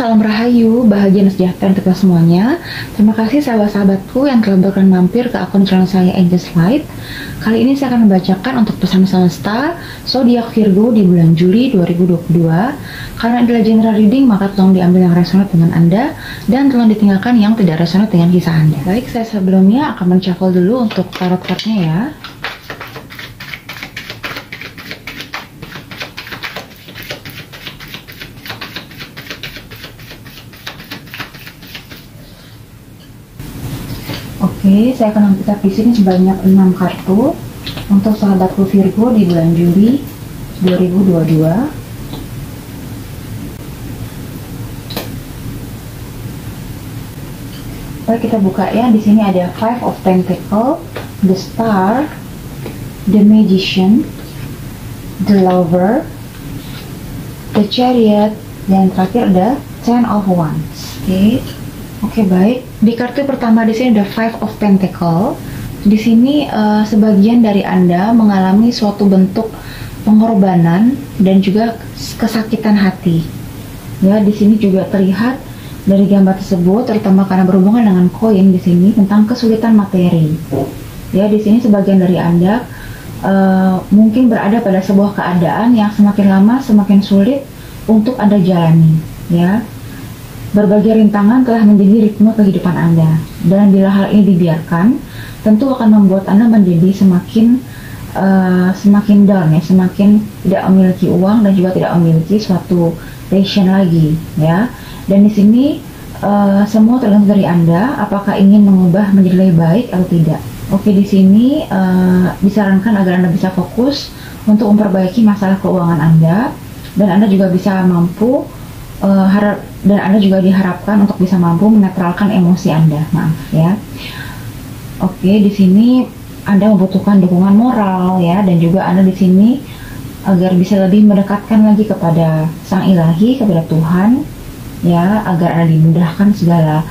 salam rahayu, bahagia dan sejahtera untuk kita semuanya. Terima kasih sahabat-sahabatku yang telah berkenan mampir ke akun channel saya Angels Light. Kali ini saya akan membacakan untuk pesan semesta zodiak Virgo di bulan Juli 2022. Karena adalah general reading, maka tolong diambil yang resonate dengan Anda dan tolong ditinggalkan yang tidak resonate dengan kisah Anda. Baik, saya sebelumnya akan men-shuffle dulu untuk tarot cardnya ya. Oke, saya akan membuka di sini sebanyak 6 kartu untuk sahabatku Virgo di bulan Juli 2022. Baik, kita buka ya. Di sini ada Five of Pentacles, The Star, The Magician, The Lover, The Chariot, dan terakhir ada Ten of Wands. Oke, baik. Di kartu pertama di sini ada Five of Pentacles. Di sini sebagian dari Anda mengalami suatu bentuk pengorbanan dan juga kesakitan hati. Ya, di sini juga terlihat dari gambar tersebut, terutama karena berhubungan dengan koin di sini tentang kesulitan materi. Ya, di sini sebagian dari Anda mungkin berada pada sebuah keadaan yang semakin lama semakin sulit untuk Anda jalani. Ya. Berbagai rintangan telah menjadi ritme kehidupan Anda, dan bila hal ini dibiarkan, tentu akan membuat Anda menjadi semakin down ya, semakin tidak memiliki uang dan juga tidak memiliki suatu passion lagi ya. Dan di sini semua tergantung dari Anda, apakah ingin mengubah menjadi lebih baik atau tidak. Oke, di sini disarankan agar Anda bisa fokus untuk memperbaiki masalah keuangan Anda, dan Anda juga bisa mampu dan Anda juga diharapkan untuk bisa mampu menetralkan emosi Anda. Maaf ya. Oke, di sini Anda membutuhkan dukungan moral ya, dan juga Anda di sini agar bisa lebih mendekatkan lagi kepada Sang Ilahi, kepada Tuhan ya, agar Anda dimudahkan segala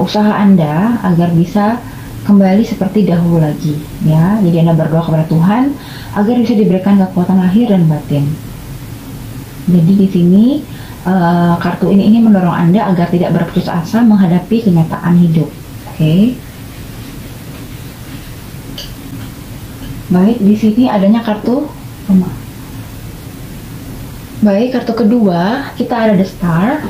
usaha Anda agar bisa kembali seperti dahulu lagi ya. Jadi Anda berdoa kepada Tuhan agar bisa diberikan kekuatan lahir dan batin. Jadi di sini kartu ini ingin mendorong Anda agar tidak berputus asa menghadapi kenyataan hidup. Oke. Baik, di sini adanya kartu rumah. Baik, kartu kedua kita ada The Star.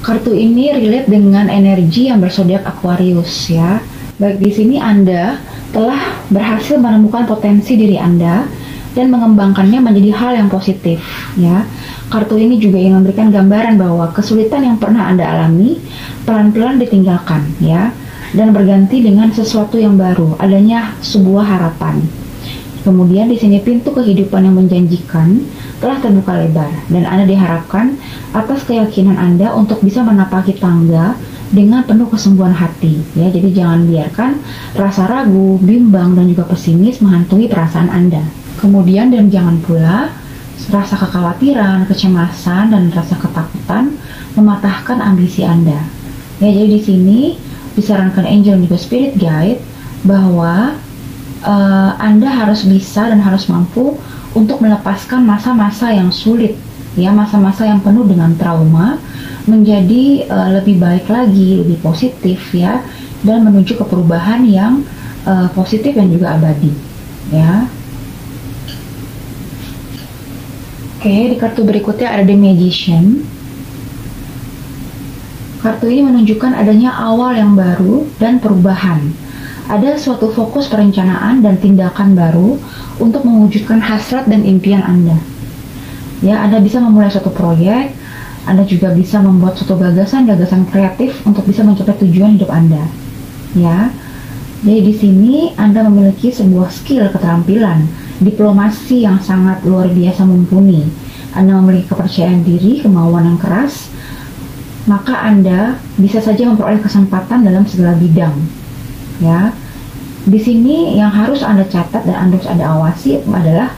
Kartu ini relate dengan energi yang berzodiak Aquarius ya. Baik, di sini Anda telah berhasil menemukan potensi diri Anda dan mengembangkannya menjadi hal yang positif ya. Kartu ini juga ingin memberikan gambaran bahwa kesulitan yang pernah Anda alami pelan-pelan ditinggalkan ya, dan berganti dengan sesuatu yang baru, adanya sebuah harapan. Kemudian di sini pintu kehidupan yang menjanjikan telah terbuka lebar, dan Anda diharapkan atas keyakinan Anda untuk bisa menapaki tangga dengan penuh kesembuhan hati ya. Jadi jangan biarkan rasa ragu, bimbang dan juga pesimis menghantui perasaan Anda. Kemudian dan jangan pula rasa kekhawatiran, kecemasan dan rasa ketakutan mematahkan ambisi Anda. Ya, jadi di sini disarankan angel dan juga spirit guide bahwa Anda harus bisa dan harus mampu untuk melepaskan masa-masa yang sulit ya, masa-masa yang penuh dengan trauma menjadi lebih baik lagi, lebih positif ya, dan menuju ke perubahan yang positif dan juga abadi ya. Oke, di kartu berikutnya ada The Magician. Kartu ini menunjukkan adanya awal yang baru dan perubahan. Ada suatu fokus perencanaan dan tindakan baru untuk mewujudkan hasrat dan impian Anda. Ya, Anda bisa memulai suatu proyek, Anda juga bisa membuat suatu gagasan kreatif untuk bisa mencapai tujuan hidup Anda. Ya. Jadi di sini Anda memiliki sebuah skill, keterampilan, diplomasi yang sangat luar biasa mumpuni. Anda memiliki kepercayaan diri, kemauan yang keras, maka Anda bisa saja memperoleh kesempatan dalam segala bidang. Ya, di sini yang harus Anda catat dan harus Anda awasi adalah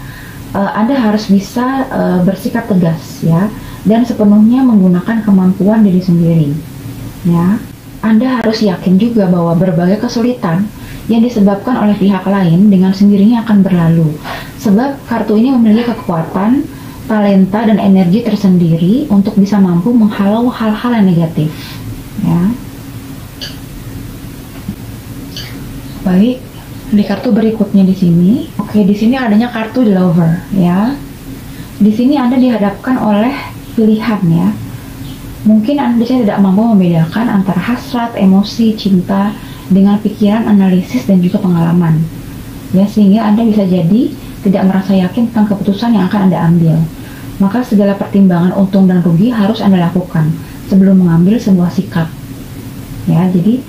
Anda harus bisa bersikap tegas ya, dan sepenuhnya menggunakan kemampuan diri sendiri. Ya, Anda harus yakin juga bahwa berbagai kesulitan yang disebabkan oleh pihak lain dengan sendirinya akan berlalu. Sebab kartu ini memiliki kekuatan talenta dan energi tersendiri untuk bisa mampu menghalau hal-hal yang negatif, ya. Baik, di kartu berikutnya di sini. Oke, di sini adanya kartu The Lover, ya. Di sini Anda dihadapkan oleh pilihan, ya. Mungkin Anda tidak mampu membedakan antara hasrat, emosi, cinta dengan pikiran, analisis, dan juga pengalaman. Ya, sehingga Anda bisa jadi tidak merasa yakin tentang keputusan yang akan Anda ambil. Maka segala pertimbangan untung dan rugi harus Anda lakukan sebelum mengambil sebuah sikap. Ya, jadi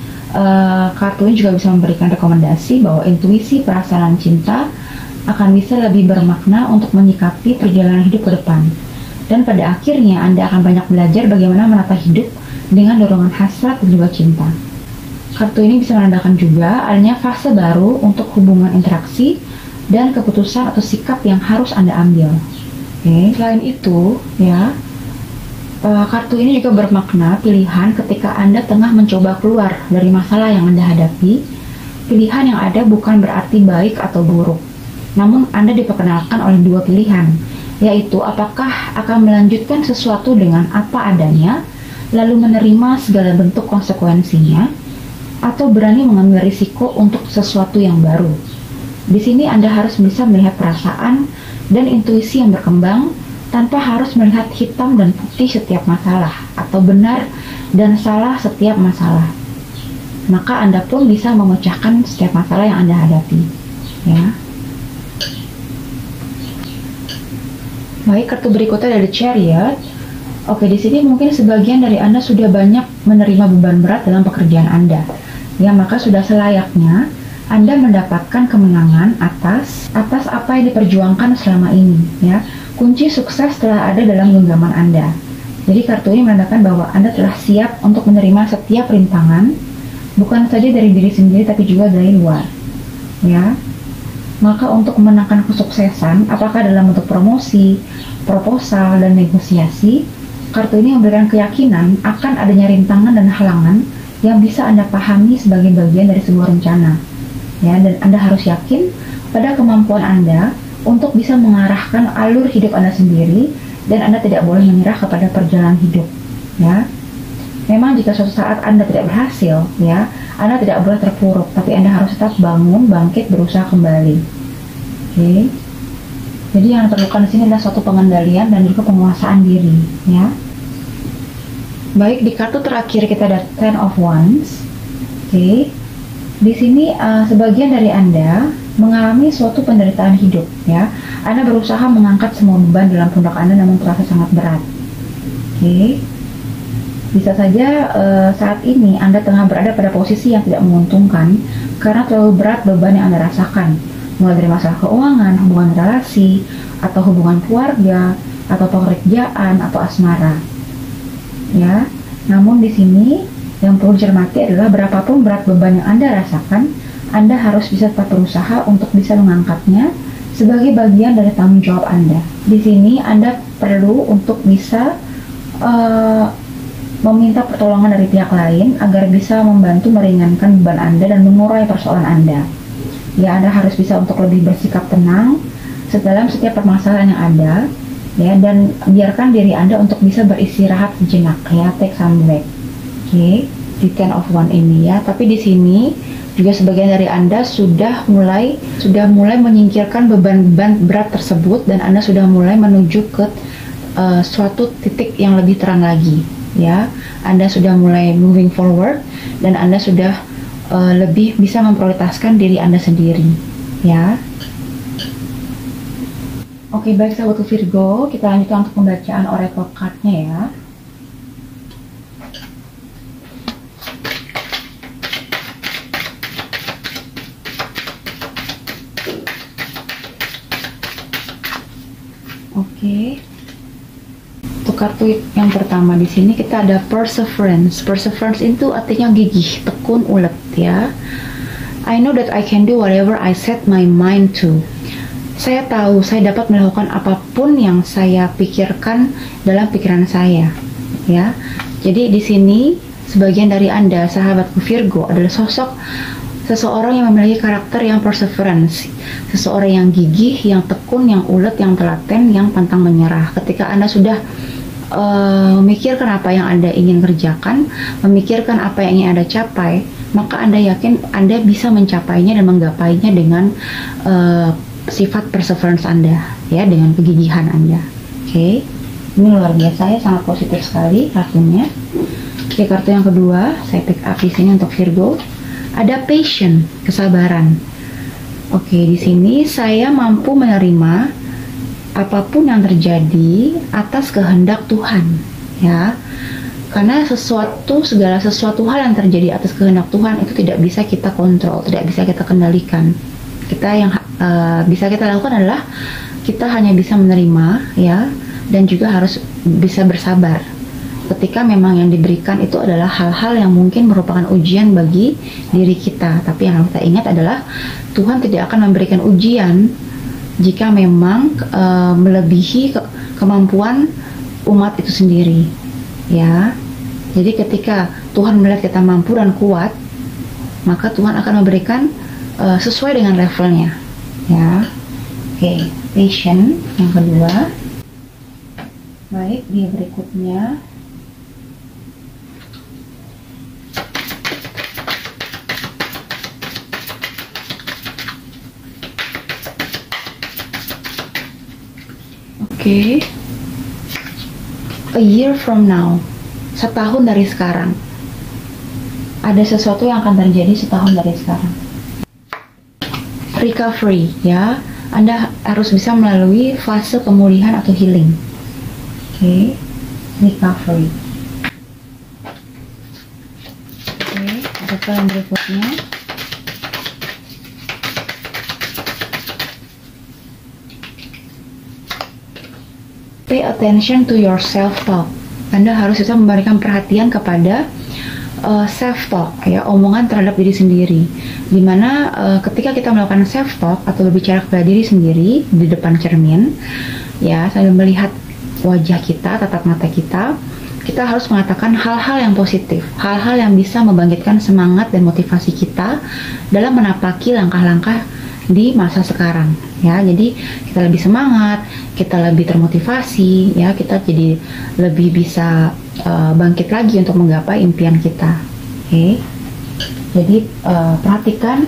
kartu ini juga bisa memberikan rekomendasi bahwa intuisi perasaan cinta akan bisa lebih bermakna untuk menyikapi perjalanan hidup ke depan. Dan pada akhirnya Anda akan banyak belajar bagaimana menata hidup dengan dorongan hasrat dan juga cinta. Kartu ini bisa menandakan juga adanya fase baru untuk hubungan interaksi dan keputusan atau sikap yang harus Anda ambil. Oke, selain itu, ya, kartu ini juga bermakna pilihan ketika Anda tengah mencoba keluar dari masalah yang Anda hadapi. Pilihan yang ada bukan berarti baik atau buruk, namun Anda diperkenalkan oleh dua pilihan, yaitu apakah akan melanjutkan sesuatu dengan apa adanya, lalu menerima segala bentuk konsekuensinya, atau berani mengambil risiko untuk sesuatu yang baru. Di sini Anda harus bisa melihat perasaan dan intuisi yang berkembang tanpa harus melihat hitam dan putih setiap masalah atau benar dan salah setiap masalah. Maka Anda pun bisa memecahkan setiap masalah yang Anda hadapi, ya. Baik, kartu berikutnya dari Chariot. Oke, di sini mungkin sebagian dari Anda sudah banyak menerima beban berat dalam pekerjaan Anda. Ya, maka sudah selayaknya Anda mendapatkan kemenangan atas apa yang diperjuangkan selama ini, ya. Kunci sukses telah ada dalam genggaman Anda. Jadi kartu ini menandakan bahwa Anda telah siap untuk menerima setiap rintangan, bukan saja dari diri sendiri tapi juga dari luar, ya. Maka untuk memenangkan kesuksesan, apakah dalam bentuk promosi, proposal, dan negosiasi, kartu ini memberikan keyakinan akan adanya rintangan dan halangan yang bisa Anda pahami sebagai bagian dari sebuah rencana, ya. Dan Anda harus yakin pada kemampuan Anda untuk bisa mengarahkan alur hidup Anda sendiri, dan Anda tidak boleh menyerah kepada perjalanan hidup, ya. Memang jika suatu saat Anda tidak berhasil, ya, Anda tidak boleh terpuruk, tapi Anda harus tetap bangun, bangkit, berusaha kembali. Oke. Jadi yang diperlukan di sini adalah suatu pengendalian dan juga penguasaan diri, ya. Baik, di kartu terakhir kita ada Ten of Wands. Oke. Di sini sebagian dari Anda mengalami suatu penderitaan hidup, ya. Anda berusaha mengangkat semua beban dalam pundak Anda namun terasa sangat berat. Oke. Bisa saja saat ini Anda tengah berada pada posisi yang tidak menguntungkan karena terlalu berat beban yang Anda rasakan, mulai dari masalah keuangan, hubungan relasi, atau hubungan keluarga, atau pekerjaan, atau asmara. Ya, namun di sini yang perlu dicermati adalah berapapun berat beban yang Anda rasakan, Anda harus bisa tetap berusaha untuk bisa mengangkatnya sebagai bagian dari tanggung jawab Anda. Di sini Anda perlu untuk bisa meminta pertolongan dari pihak lain agar bisa membantu meringankan beban Anda dan mengurai persoalan Anda. Ya, Anda harus bisa untuk lebih bersikap tenang dalam setiap permasalahan yang ada, ya, dan biarkan diri Anda untuk bisa beristirahat sejenak, ya, take some break. Oke, di Ten of Wands ini, ya. Tapi di sini juga sebagian dari Anda sudah mulai menyingkirkan beban-beban berat tersebut, dan Anda sudah mulai menuju ke suatu titik yang lebih terang lagi, ya. Anda sudah mulai moving forward dan Anda sudah lebih bisa memprioritaskan diri Anda sendiri, ya. Oke, baik sahabat Virgo, kita lanjutkan untuk pembacaan oracle card-nya, ya. Oke. Untuk kartu yang pertama di sini kita ada perseverance. Perseverance itu artinya gigih, tekun, ulet, ya. I know that I can do whatever I set my mind to. Saya tahu saya dapat melakukan apapun yang saya pikirkan dalam pikiran saya, ya. Jadi di sini sebagian dari Anda, sahabatku Virgo, adalah sosok seseorang yang memiliki karakter yang perseverance, seseorang yang gigih, yang tekun, yang ulet, yang telaten, yang pantang menyerah. Ketika Anda sudah memikirkan apa yang Anda ingin kerjakan, memikirkan apa yang ingin Anda capai, maka Anda yakin Anda bisa mencapainya dan menggapainya dengan sifat perseverance Anda, ya, dengan kegigihan Anda. Oke, ini luar biasa ya, sangat positif sekali kartunya. Oke, kartu yang kedua saya pick up di sini untuk Virgo. Ada patient, kesabaran. Oke, di sini saya mampu menerima apapun yang terjadi atas kehendak Tuhan, ya. Karena segala sesuatu hal yang terjadi atas kehendak Tuhan itu tidak bisa kita kontrol, tidak bisa kita kendalikan. Yang bisa kita lakukan adalah kita hanya bisa menerima, ya, dan juga harus bisa bersabar ketika memang yang diberikan itu adalah hal-hal yang mungkin merupakan ujian bagi diri kita. Tapi yang harus kita ingat adalah Tuhan tidak akan memberikan ujian jika memang melebihi kemampuan umat itu sendiri, ya. Jadi ketika Tuhan melihat kita mampu dan kuat, maka Tuhan akan memberikan sesuai dengan levelnya, ya. Oke, patient yang kedua. Baik, di berikutnya a year from now, setahun dari sekarang. Ada sesuatu yang akan terjadi setahun dari sekarang. Recovery, ya. Anda harus bisa melalui fase pemulihan atau healing. Oke, recovery. Oke, ada yang berikutnya. Pay attention to your self-talk. Anda harus bisa memberikan perhatian kepada self-talk, ya, omongan terhadap diri sendiri. Dimana ketika kita melakukan self-talk atau berbicara kepada diri sendiri di depan cermin, ya, sambil melihat wajah kita, tatap mata kita, kita harus mengatakan hal-hal yang positif, hal-hal yang bisa membangkitkan semangat dan motivasi kita dalam menapaki langkah-langkah di masa sekarang, ya. Jadi kita lebih semangat, kita lebih termotivasi, ya, kita jadi lebih bisa bangkit lagi untuk menggapai impian kita. Oke. Jadi perhatikan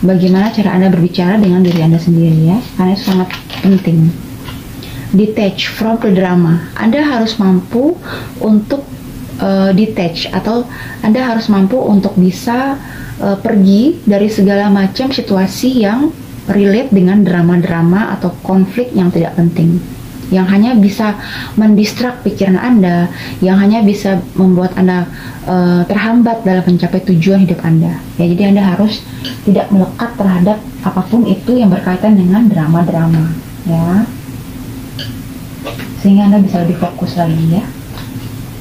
bagaimana cara Anda berbicara dengan diri Anda sendiri, ya, karena itu sangat penting. Detach from the drama. Anda harus mampu untuk detach, atau Anda harus mampu untuk bisa pergi dari segala macam situasi yang relate dengan drama-drama atau konflik yang tidak penting, yang hanya bisa mendistrak pikiran Anda, yang hanya bisa membuat Anda terhambat dalam mencapai tujuan hidup Anda. Ya, jadi Anda harus tidak melekat terhadap apapun itu yang berkaitan dengan drama-drama, ya, sehingga Anda bisa lebih fokus lagi, ya.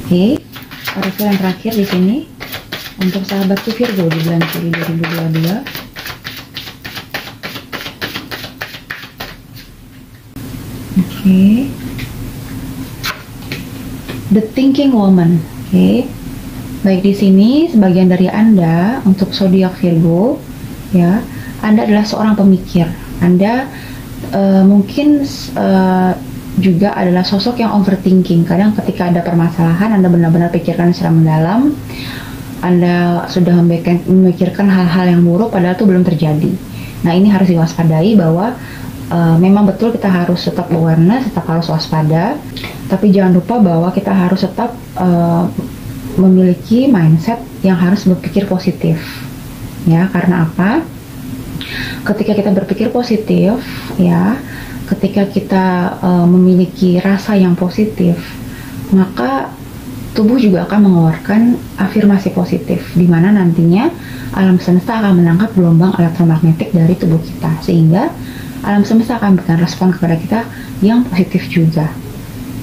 Oke, oracle yang terakhir di sini untuk sahabatku Virgo di bulan Juli 2022. Oke. The Thinking Woman. Oke. Baik, di sini sebagian dari Anda untuk zodiak Virgo, ya, Anda adalah seorang pemikir. Anda mungkin juga adalah sosok yang overthinking. Kadang ketika ada permasalahan, Anda benar-benar pikirkan secara mendalam. Anda sudah memikirkan hal-hal yang buruk padahal itu belum terjadi. Nah, ini harus diwaspadai bahwa memang betul kita harus tetap awareness, tetap harus waspada, tapi jangan lupa bahwa kita harus tetap memiliki mindset yang harus berpikir positif, ya. Karena apa? Ketika kita berpikir positif, ya, ketika kita memiliki rasa yang positif, maka tubuh juga akan mengeluarkan afirmasi positif, di mana nantinya alam semesta akan menangkap gelombang elektromagnetik dari tubuh kita, sehingga alam semesta akan memberikan respon kepada kita yang positif juga,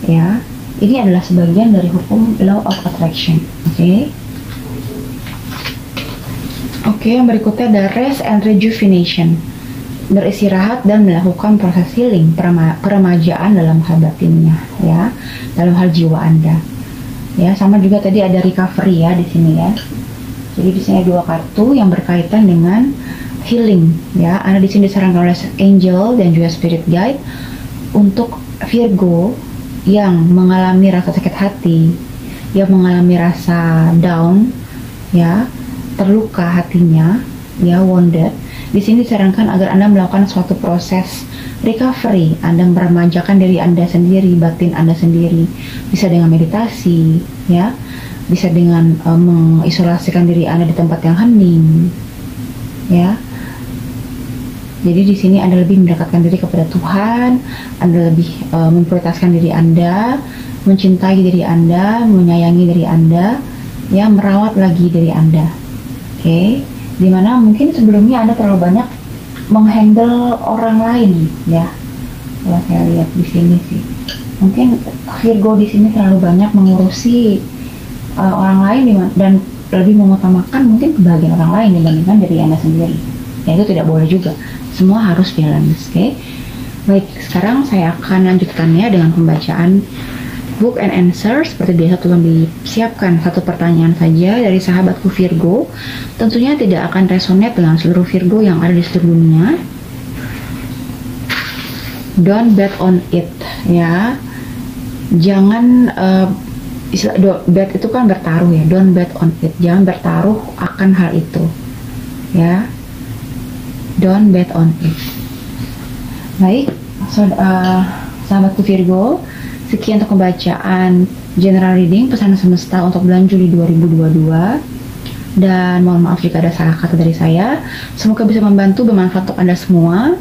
ya. Ini adalah sebagian dari hukum law of attraction. Oke, yang berikutnya ada rest and rejuvenation, beristirahat dan melakukan proses healing, peremajaan dalam hal batinnya, ya, dalam hal jiwa Anda. Ya, sama juga tadi ada recovery, ya, di sini, ya. Jadi di sini dua kartu yang berkaitan dengan healing ya. Anda di sini disarankan oleh angel dan juga spirit guide untuk Virgo yang mengalami rasa sakit hati, yang mengalami rasa down ya, terluka hatinya ya, wounded. Di sini disarankan agar Anda melakukan suatu proses recovery. Anda meremajakan diri Anda sendiri, batin Anda sendiri. Bisa dengan meditasi ya, bisa dengan mengisolasikan diri Anda di tempat yang hening ya. Jadi di sini Anda lebih mendekatkan diri kepada Tuhan, Anda lebih memprioritaskan diri Anda, mencintai diri Anda, menyayangi diri Anda, ya, merawat lagi diri Anda. Oke, dimana mungkin sebelumnya Anda terlalu banyak menghandle orang lain, ya. Kalau saya lihat di sini sih, mungkin Virgo di sini terlalu banyak mengurusi orang lain dan lebih mengutamakan mungkin kebahagiaan orang lain dibandingkan diri Anda sendiri. Ya, itu tidak boleh juga. Semua harus balance, oke? Baik, sekarang saya akan lanjutkannya dengan pembacaan book and answer. Seperti biasa, tolong disiapkan satu pertanyaan saja dari sahabatku Virgo. Tentunya tidak akan resonate dengan seluruh Virgo yang ada di seluruh dunia. Don't bet on it, ya. Jangan bet itu kan bertaruh ya. Don't bet on it. Jangan bertaruh akan hal itu, ya. Don't bet on it. Baik, sahabatku Virgo, sekian untuk pembacaan general reading pesan semesta untuk bulan Juli 2022. Dan mohon maaf jika ada salah kata dari saya. Semoga bisa membantu, bermanfaat untuk Anda semua.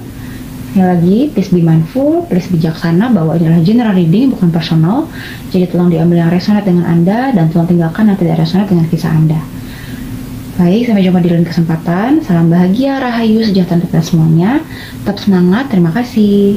Sekali lagi, please be mindful, please bijaksana bahwa ini adalah general reading, bukan personal. Jadi tolong diambil yang resonate dengan Anda dan tolong tinggalkan yang tidak resonate dengan kisah Anda. Baik, sampai jumpa di lain kesempatan. Salam bahagia, rahayu, sejahtera untuk kita semuanya. Tetap semangat, terima kasih.